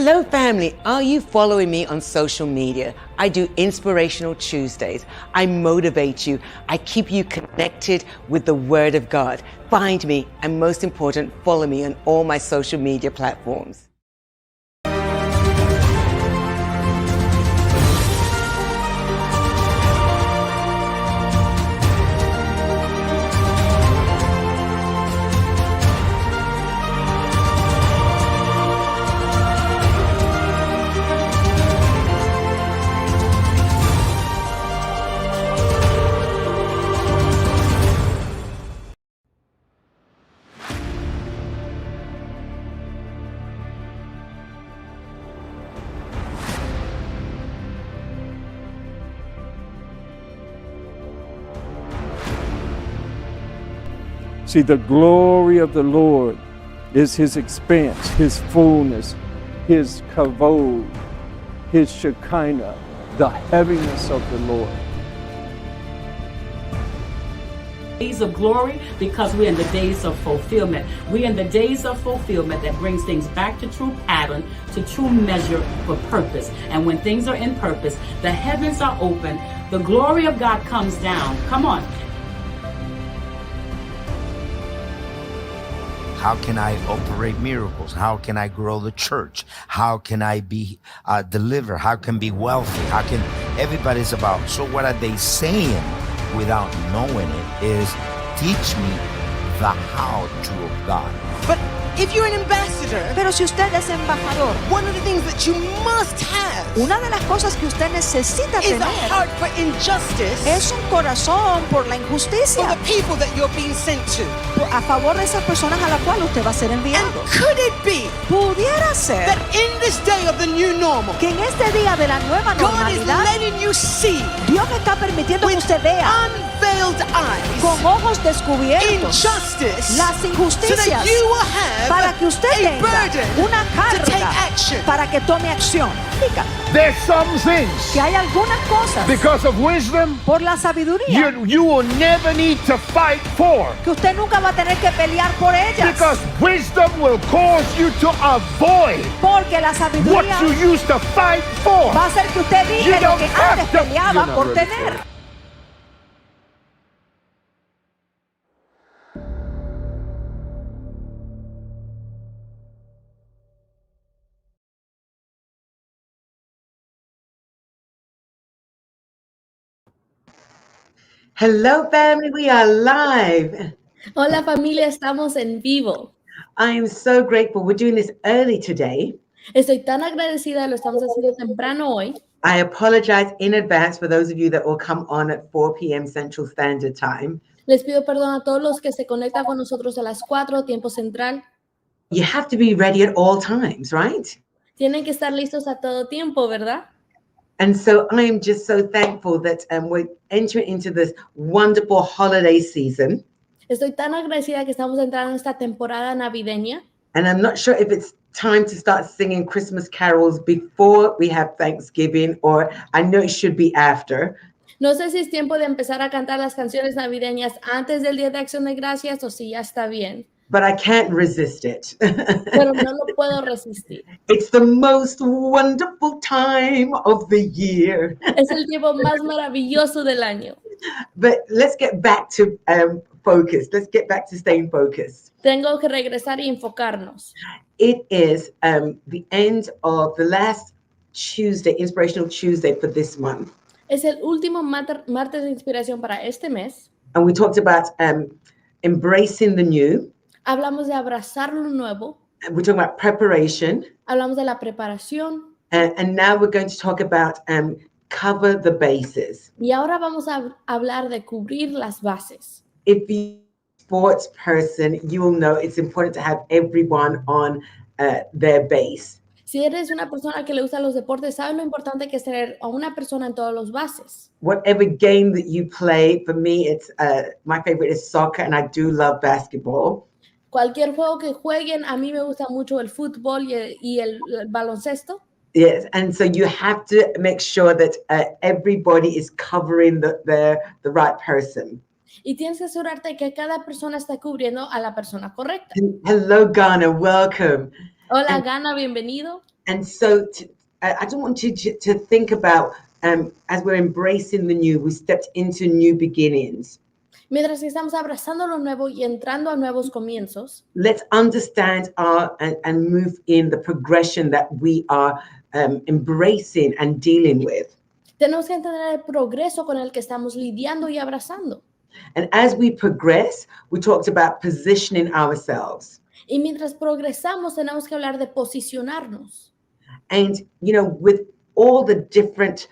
Hello family, are you following me on social media? I do Inspirational Tuesdays. I motivate you. I keep you connected with the Word of God. Find me and most important, follow me on all my social media platforms. See, the glory of the Lord is His expanse, His fullness, His kavod, His shekinah, the heaviness of the Lord. Days of glory, because we're in the days of fulfillment. We're in the days of fulfillment that brings things back to true pattern, to true measure for purpose. And when things are in purpose, the heavens are open, the glory of God comes down. Come on. How can I operate miracles? How can I grow the church? How can I be delivered? How can I be wealthy? How can everybody's about? So what are they saying without knowing it is teach me the how to of God. But if you're an ambassador, Pero si usted es embajador, one of the things that you must have una de las cosas que usted necesita is a tener heart for injustice es un corazón por la for injusticia, the people that you're being sent to. a favor de esas personas a las cuales usted va a ser And enviado. could it be Pudiera ser that in this day of the new normal, que en este día de la nueva God is normalidad, letting you see Dios está permitiendo que with usted vea unveiled eyes con ojos descubiertos injustice las so that injusticias you will have para que usted a tenga burden una to take carga action. para que tome acción. Diga There's some things, que hay algunas cosas because of wisdom, por la sabiduría you will never need to fight for. que usted nunca va a tener que pelear por ellas. Because wisdom will cause you to avoid Porque la what sabiduría you used to fight for. va a hacer que usted You diga lo don't que have antes to- peleaba You're not por ready for tener. it. Hello, family. We are live. Hola familia, estamos en vivo. I am so grateful. We're doing this early today. Estoy tan agradecida, lo estamos haciendo temprano hoy. I apologize in advance for those of you that will come on at 4 p.m. Central Standard Time. Les pido perdón a todos los que se conectan con nosotros a las 4, tiempo central. You have to be ready at all times, right? Tienen que estar listos a todo tiempo, ¿verdad? And so I am just so thankful that we're entering into this wonderful holiday season. Estoy tan agradecida que estamos entrando en esta temporada navideña. And I'm not sure if it's time to start singing Christmas carols before we have Thanksgiving, or I know it should be after. No sé si es tiempo de empezar a cantar las canciones navideñas antes del Día de Acción de Gracias o si ya está bien. But I can't resist it. Pero no lo puedo resistir. It's the most wonderful time of the year. Es el tiempo más maravilloso del año. But let's get back to focus. Let's get back to staying focused. Tengo que regresar y enfocarnos. It is the end of the last Tuesday, Inspirational Tuesday for this month. Es el último martes de inspiración para este mes. And we talked about embracing the new. Hablamos de abrazar lo nuevo. We're talking about preparation. Hablamos de la preparación. And now we're going to talk about cover the bases. Y ahora vamos a hablar de cubrir las bases. If you're a sports person, you will know it's important to have everyone on their base. Si eres una persona que le gusta los deportes, sabes lo importante que es tener a una persona en todos los bases. Whatever game that you play, for me, it's my favorite is soccer, and I do love basketball. Cualquier juego que jueguen, a mí me gusta mucho el fútbol y el baloncesto. Yes, and so you have to make sure that everybody is covering the right person. Y tienes que asegurarte que cada persona está cubriendo a la persona correcta. Hello, Ghana, welcome. Hola, Gana, bienvenido. And so I don't want you to think about, as we're embracing the new, we stepped into new beginnings. Mientras que estamos abrazando lo nuevo y entrando a nuevos comienzos, Let's understand and move in the progression that we are embracing and dealing with. tenemos que entender el progreso con el que estamos lidiando y abrazando. And as we progress, we talked about positioning ourselves. Y mientras progresamos, tenemos que hablar de posicionarnos. And, you know, with all the different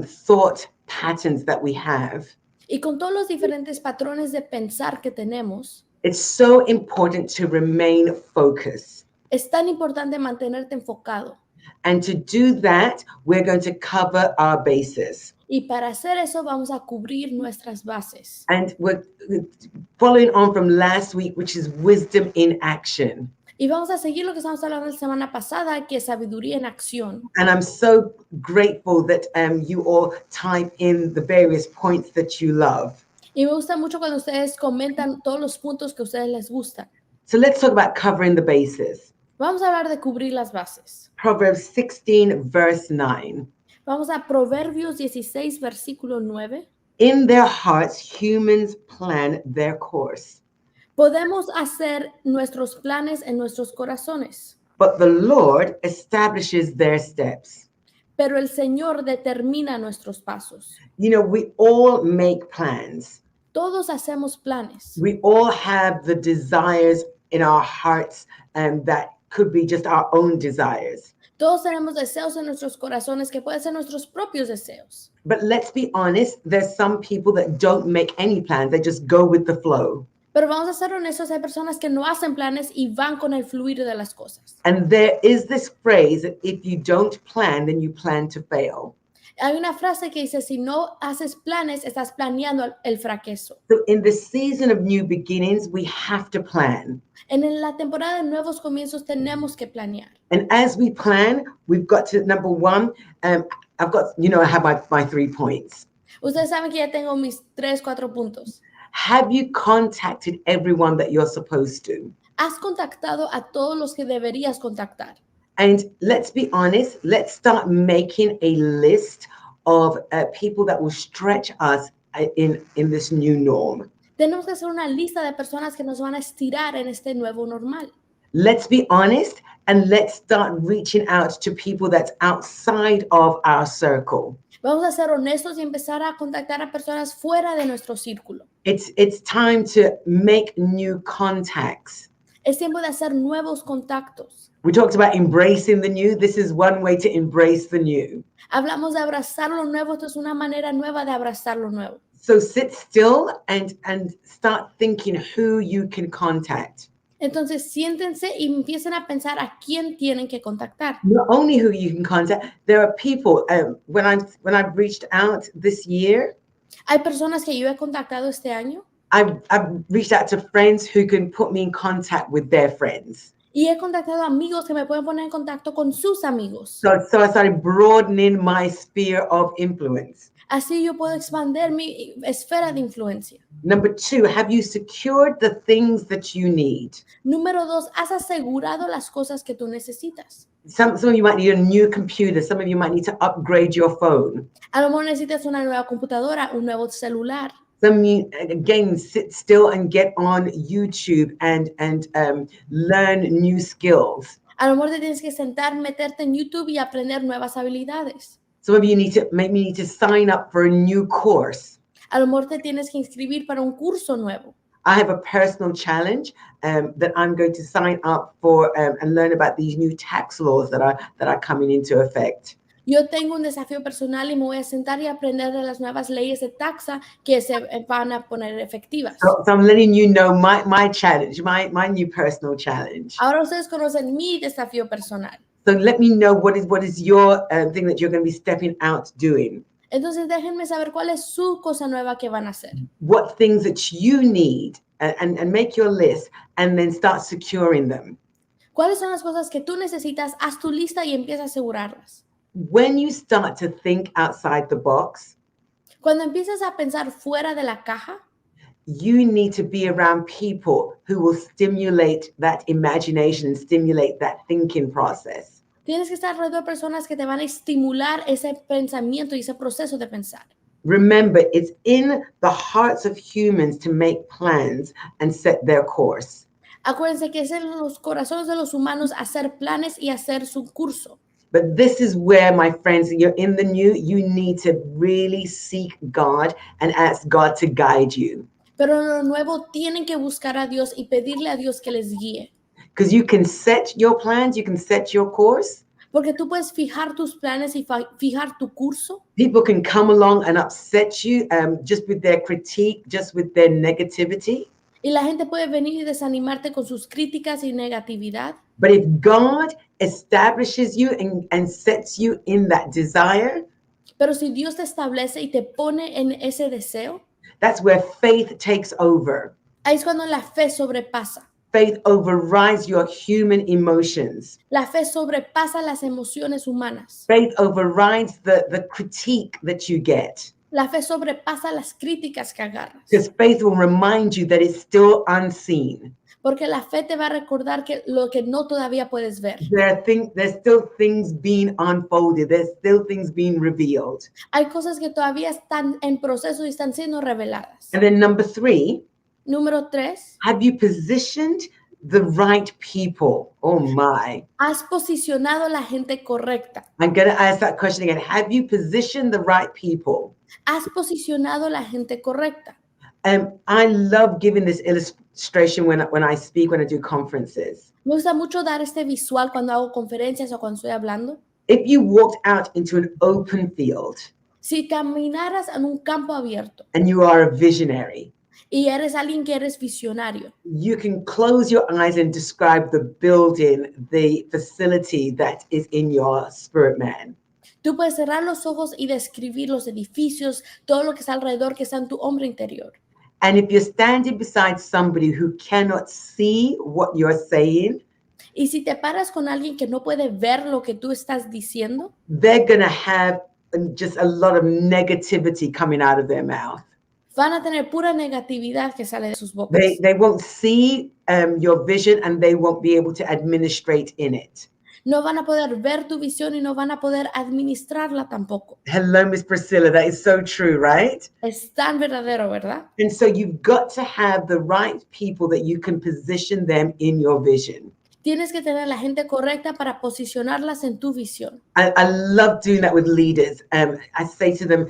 thought patterns that we have, Y con todos los diferentes patrones de pensar que tenemos, it's so important to remain focused. es tan importante mantenerte enfocado. And to do that, we're going to cover our bases. Y para hacer eso vamos a cubrir nuestras bases. And we're following on from last week, which is wisdom in action. Y vamos a seguir lo que estamos hablando la semana pasada, que es sabiduría en acción. And I'm so grateful that you all type in the various points that you love. Y me gusta mucho cuando ustedes comentan todos los puntos que a ustedes les gustan. So let's talk about covering the bases. Vamos a hablar de cubrir las bases. Proverbs 16, verse 9. Vamos a Proverbios 16, versículo 9. In their hearts, humans plan their course, Podemos hacer nuestros planes en nuestros corazones, but the Lord establishes their steps. pero el Señor determina nuestros pasos. You know, we all make plans. Todos hacemos planes. We all have the desires in our hearts that could be just our own desires. Todos tenemos deseos en nuestros corazones que pueden ser nuestros propios deseos. But let's be honest, there's some people that don't make any plans. They just go with the flow. Pero vamos a ser honestos, hay personas que no hacen planes y van con el fluir de las cosas. And there is this phrase that if you don't plan, then you plan to fail. Hay una frase que dice, si no haces planes, estás planeando el fracaso. So in the season of new beginnings, we have to plan. En la temporada de nuevos comienzos tenemos que planear. And as we plan, we've got to, number one, I've got, you know, I have my 3 points. Ustedes saben que ya tengo mis 3-4 puntos. Have you contacted everyone that you're supposed to? Has contactado a todos los que deberías contactar. And let's be honest, let's start making a list of people that will stretch us in this new norm. Tenemos que hacer una lista de personas que nos van a estirar en este nuevo normal. Let's be honest and let's start reaching out to people that's outside of our circle. Vamos a ser honestos y empezar a contactar a personas fuera de nuestro círculo. It's time to make new contacts. Es tiempo de hacer nuevos contactos. We talked about embracing the new. This is one way to embrace the new. Hablamos de abrazar lo nuevo, esto es una manera nueva de abrazar lo nuevo. So sit still and start thinking who you can contact. Entonces siéntense y empiecen a pensar a quién tienen que contactar. Not only who you can contact, there are people. When I've reached out this year, Hay personas que yo he contactado este año I've reached out to friends who can put me in contact with their friends. y he contactado amigos que me pueden poner en contacto con sus amigos. So I started broadening my sphere of influence. Así yo puedo expandir mi esfera de influencia. Number 2, have you secured the things that you need? Número 2, has asegurado las cosas que tú necesitas. Some of you might need a new computer. Some of you might need to upgrade your phone. A lo mejor necesitas una nueva computadora, un nuevo celular. Some of you, again, sit still and get on YouTube and learn new skills. A lo mejor te tienes que sentar, meterte en YouTube y aprender nuevas habilidades. Some of you maybe need to sign up for a new course. A lo mejor te tienes que inscribir para un curso nuevo. I have a personal challenge that I'm going to sign up for and learn about these new tax laws that are coming into effect. Yo tengo un desafío personal y me voy a sentar y aprender de las nuevas leyes de taxa que se van a poner efectivas. So I'm letting you know my challenge, my new personal challenge. Ahora ustedes conocen mi desafío personal. So let me know what is your thing that you're going to be stepping out doing. Entonces déjenme saber cuál es su cosa nueva que van a hacer. What things that you need and make your list and then start securing them. ¿Cuáles son las cosas que tú necesitas? Haz tu lista y empieza a asegurarlas. When you start to think outside the box, Cuando empiezas a pensar fuera de la caja, you need to be around people who will stimulate that imagination and stimulate that thinking process. Tienes que estar alrededor de personas que te van a estimular ese pensamiento y ese proceso de pensar. Remember, it's in the hearts of humans to make plans and set their course. Acuérdense que es en los corazones de los humanos hacer planes y hacer su curso. But this is where, my friends, you're in the new, you need to really seek God and ask God to guide you. Pero en lo nuevo tienen que buscar a Dios y pedirle a Dios que les guíe. Because you can set your plans, you can set your course. Porque tú puedes fijar tus planes y fijar tu curso. People can come along and upset you just with their critique, just with their negativity. Y la gente puede venir y desanimarte con sus críticas y negatividad. But if God establishes you and sets you in that desire, Pero si Dios te establece y te pone en ese deseo, that's where faith takes over. ahí es cuando la fe sobrepasa. Faith overrides your human emotions. La fe sobrepasa las emociones humanas. Faith overrides the critique that you get. La fe sobrepasa las críticas que agarras. Because faith will remind you that it's still unseen. Porque la fe te va a recordar que lo que no todavía puedes ver. There's still things being unfolded. There's still things being revealed. Hay cosas que todavía están en proceso y están siendo reveladas. And then number 3, Número 3, have you positioned the right people? Oh my. has posicionado la gente correcta. I'm going to ask that question again. Have you positioned the right people? Has posicionado la gente correcta. I love giving this illustration when I speak, when I do conferences. Me gusta mucho dar este visual cuando hago conferencias o cuando estoy hablando. If you walked out into an open field Si caminaras en un campo abierto and you are a visionary, y eres alguien que eres visionario, you can close your eyes and describe the building, the facility that is in your spirit man. tú puedes cerrar los ojos y describir los edificios, todo lo que está alrededor, que está en tu hombre interior. And if you're standing beside somebody who cannot see what you're saying, Y si te paras con alguien que no puede ver lo que tú estás diciendo, they're going to have just a lot of negativity coming out of their mouth. van a tener pura negatividad que sale de sus bocas. They won't see your vision and they won't be able to administrate in it. No van a poder ver tu visión y no van a poder administrarla tampoco. Hello, Miss Priscilla. That is so true, right? Es tan verdadero, ¿verdad? And so you've got to have the right people that you can position them in your vision. Tienes que tener la gente correcta para posicionarlas en tu visión. I love doing that with leaders. I say to them,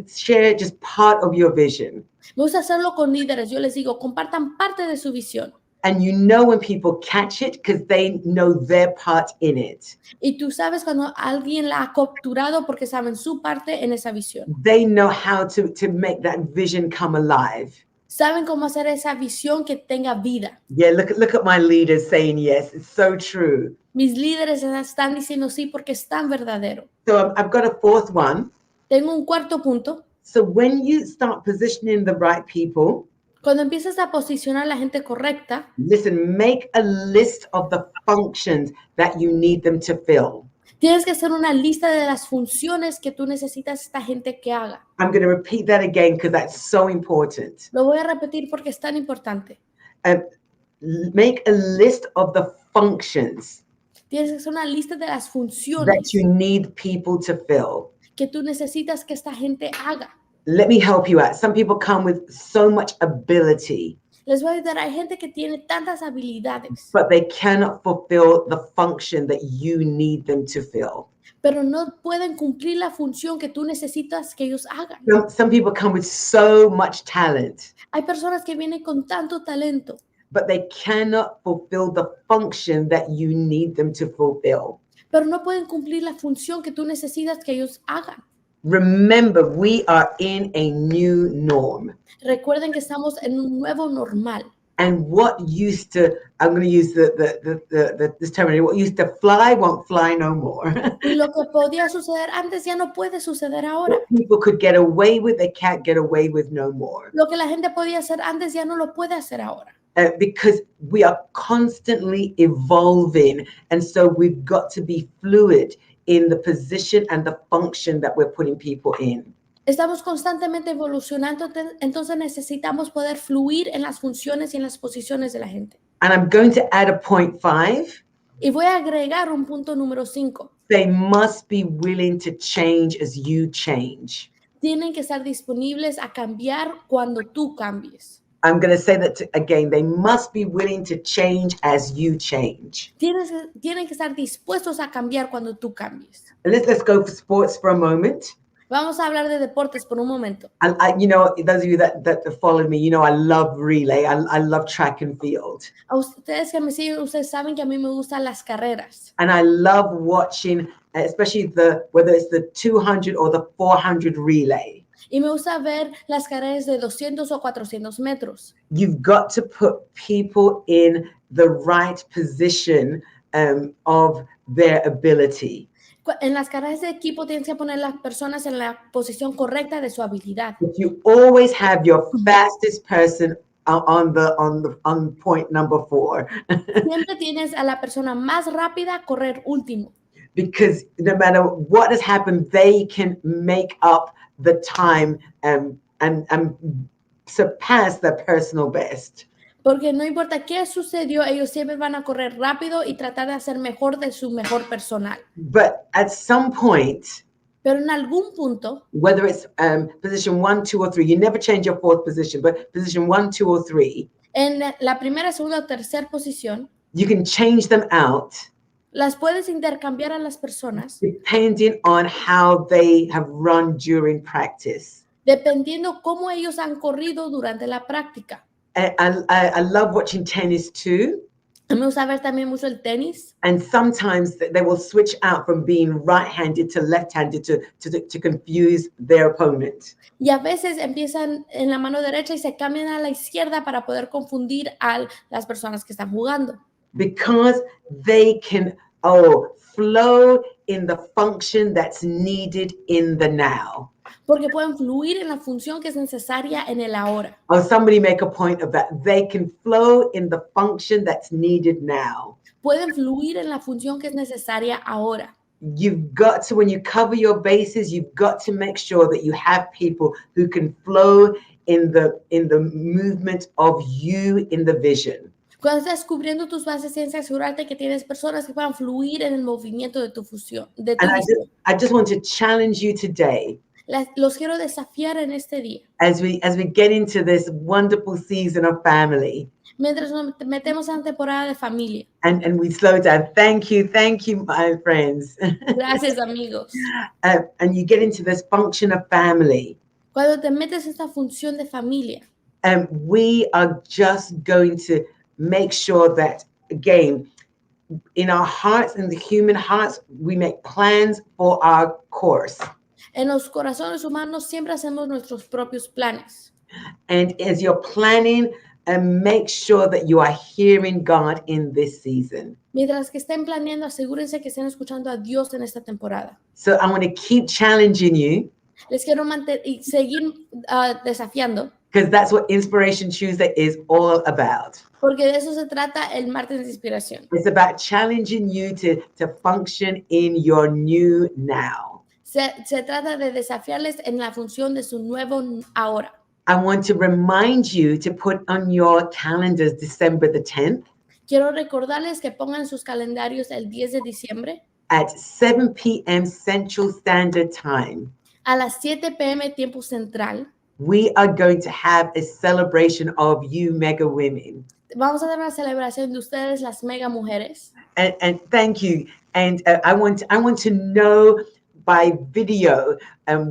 share just part of your vision. Me gusta hacerlo con líderes. Yo les digo, compartan parte de su visión. And you know when people catch it because they know their part in it. Y tú sabes cuando alguien la ha capturado porque saben su parte en esa visión. They know how to make that vision come alive. Saben cómo hacer esa visión que tenga vida. Yeah, look at my leaders saying yes. It's so true. Mis líderes están diciendo sí porque es tan verdadero. So I've got a fourth one. Tengo un cuarto punto. So when you start positioning the right people, Cuando empiezas a posicionar a la gente correcta, listen, make a list of the functions that you need them to fill. tienes que hacer una lista de las funciones que tú necesitas esta gente que haga. I'm going to repeat that again because that's so important. Lo voy a repetir porque es tan importante. Make a list of the functions Tienes que hacer una lista de las that funciones you need people to fill. que tú necesitas que esta gente haga. Let me help you out. Some people come with so much ability, Les voy a ayudar. Hay gente que tiene tantas habilidades, but they cannot fulfill the function that you need them to fill. pero no pueden cumplir la función que tú necesitas que ellos hagan. Some people come with so much talent, Hay personas que vienen con tanto talento, but they cannot fulfill the function that you need them to fulfill. pero no pueden cumplir la función que tú necesitas que ellos hagan. Remember, we are in a new norm. Recuerden que estamos en un nuevo normal. And what used to, I'm going to use this terminology, what used to fly won't fly no more. Y lo que podía suceder antes ya no puede suceder ahora. What people could get away with, they can't get away with no more. Lo que la gente podía hacer antes ya no lo puede hacer ahora. Because we are constantly evolving. And so we've got to be fluid in the position and the function that we're putting people in. Estamos constantemente evolucionando, entonces necesitamos poder fluir en las funciones y en las posiciones de la gente. And I'm going to add a point 5. Y voy a agregar un punto número 5. They must be willing to change as you change. Tienen que estar disponibles a cambiar cuando tú cambies. I'm going to say that again. They must be willing to change as you change. Tienen que estar dispuestos a cambiar cuando tú cambies. Let's go for sports for a moment. Vamos a hablar de deportes por un momento. You know, those of you that follow me, you know, I love relay. I love track and field. A ustedes que me siguen, ustedes saben que a mí me gustan las carreras. And I love watching, especially whether it's the 200 or the 400 relay. Y me gusta ver las carreras de 200 o 400 metros. You've got to put people in the right position of their ability. En las carreras de equipo tienes que poner las personas en la posición correcta de su habilidad. If you always have your fastest person on point number 4. Siempre tienes a la persona más rápida correr último. Because no matter what has happened, they can make up the time and surpass their personal best. Porque no importa qué sucedió, ellos siempre van a correr rápido y tratar de hacer mejor de su mejor personal. But at some point, pero en algún punto, whether it's position 1, 2, or 3, you never change your 4th position, but position 1, 2, or 3, en la primera, segunda o tercera posición, you can change them out. Las puedes intercambiar a las personas depending on how they have run during practice. Dependiendo cómo ellos han corrido durante la práctica. I love watching tennis too. Me gusta ver también mucho el tenis. And sometimes they will switch out from being right-handed to left-handed to confuse their opponent. Y a veces empiezan en la mano derecha y se cambian a la izquierda para poder confundir a las personas que están jugando. Because they can flow in the function that's needed in the now. Porque pueden fluir en la función que es necesaria en el ahora. Somebody make a point of that. They can flow in the function that's needed now. Pueden fluir en la función que es necesaria ahora. You've got to, when you cover your bases, you've got to make sure that you have people who can flow in the movement of you in the vision. Cuando estás cubriendo tus bases, tienes que asegurarte que tienes personas que puedan fluir en el movimiento de tu fusión. I just want to challenge you today. Los quiero desafiar en este día. As we get into this wonderful season of family. Mientras nos metemos en temporada de familia. And we slow down. Thank you, my friends. Gracias, amigos. And you get into this function of family. Cuando te metes en esta función de familia. We are just going to make sure that, again, in our hearts, in the human hearts, we make plans for our course. En los corazones humanos siempre hacemos nuestros propios planes. And as you're planning, make sure that you are hearing God in this season. Mientras que estén planeando, asegúrense que estén escuchando a Dios en esta temporada. So I want to keep challenging you. Les quiero seguir desafiando. Because that's what Inspiration Tuesday is all about. Porque de eso se trata el martes de inspiración. It's about challenging you to function in your new now. Se trata de desafiarles en la función de su nuevo ahora. I want to remind you to put on your calendars December the 10th. Quiero recordarles que pongan sus calendarios el 10 de diciembre. At 7 p.m. Central Standard Time. A las 7 p.m. tiempo central. We are going to have a celebration of you mega women. Vamos a dar una celebración de ustedes, las mega mujeres. And thank you. And I want to know by video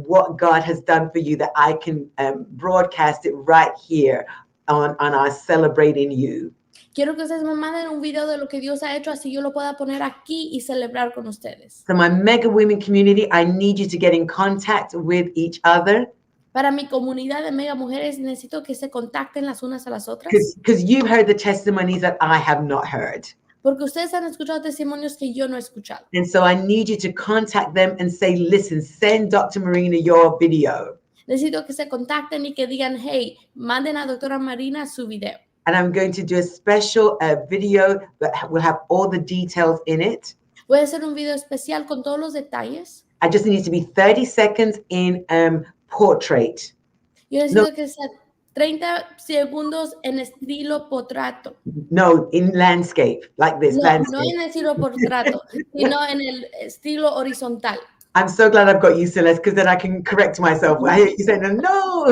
what God has done for you, that I can broadcast it right here on our Celebrating You. Quiero que ustedes me manden un video de lo que Dios ha hecho, así yo lo pueda poner aquí y celebrar con ustedes. So my mega women community, I need you to get in contact with each other. Para mi comunidad de mega mujeres, necesito que se contacten las unas a las otras. Because you've heard the testimonies that I have not heard. Porque ustedes han escuchado testimonios que yo no he escuchado. And so I need you to contact them and say, listen, send Dr. Marina your video. Necesito que se contacten y que digan, hey, manden a Doctora Marina su video. And I'm going to do a special video that will have all the details in it. Voy a hacer un video especial con todos los detalles. I just need to be 30 seconds in portrait. Yo necesito que sea 30 segundos en estilo portrato. No, in landscape, like this, No, no landscape. en el estilo portrato, sino en el estilo horizontal. I'm so glad I've got you, Celeste, because then I can correct myself. I hear you saying, no.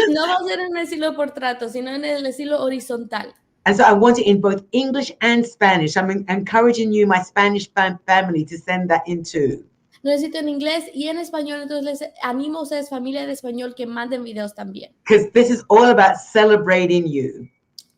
No va a ser en el estilo portrato, sino en el estilo horizontal. And so I want it in both English and Spanish. I'm encouraging you, my Spanish family, to send that in too. Lo necesito en inglés y en español, entonces les animo a ustedes, familia de español, que manden videos también. Because this is all about celebrating you.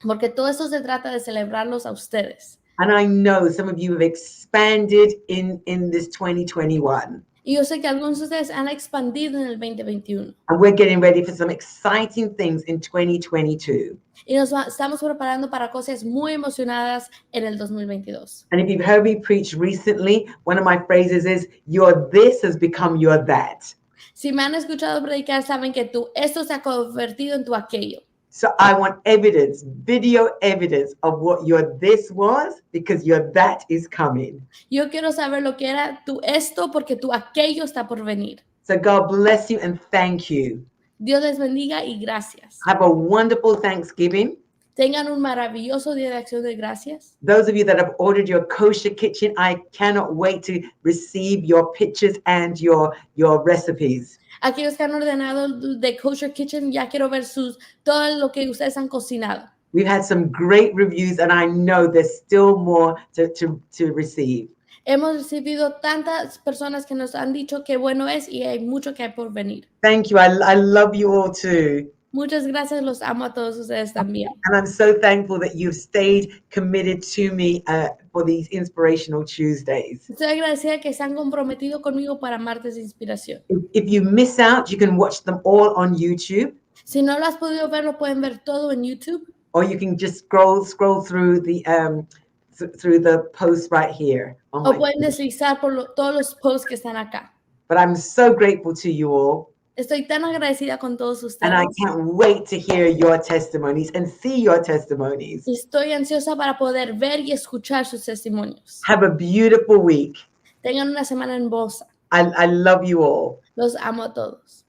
Porque todo esto se trata de celebrarlos a ustedes. And I know some of you have expanded in this 2021. Y yo sé que algunos de ustedes han expandido en el 2021. And we're getting ready for some exciting things in 2022. Y estamos preparando para cosas muy emocionadas en el 2022. And if you've heard me preach recently, one of my phrases is, your this has become your that. Si me han escuchado predicar, saben que esto se ha convertido en tu aquello. So I want evidence, video evidence of what your this was, because your that is coming. Yo quiero saber lo que era tu esto, porque tu aquello está por venir. So God bless you and thank you. Dios les bendiga y gracias. Have a wonderful Thanksgiving. Tengan un maravilloso día de acción de gracias. Those of you that have ordered your kosher kitchen, I cannot wait to receive your pictures and your recipes. Aquellos que han ordenado de Kosher Kitchen, ya quiero ver todo lo que ustedes han cocinado. We've had some great reviews, and I know there's still more to receive. Hemos recibido tantas personas que nos han dicho qué bueno es y hay mucho que hay por venir. Thank you. I love you all too. Muchas gracias, los amo a todos ustedes también. And I'm so thankful that you've stayed committed to me for these Inspirational Tuesdays. Estoy agradecida que se han comprometido conmigo para martes de inspiración. If you miss out, you can watch them all on YouTube, Si no lo has podido ver, lo pueden ver todo en YouTube. or you can just scroll through the post right here. O pueden deslizar por todos los posts que están acá. But I'm so grateful to you all. Estoy tan agradecida con todos ustedes. And I can't wait to hear your testimonies and see your testimonies. Estoy ansiosa para poder ver y escuchar sus testimonios. Have a beautiful week. Tengan una semana hermosa. I love you all. Los amo a todos.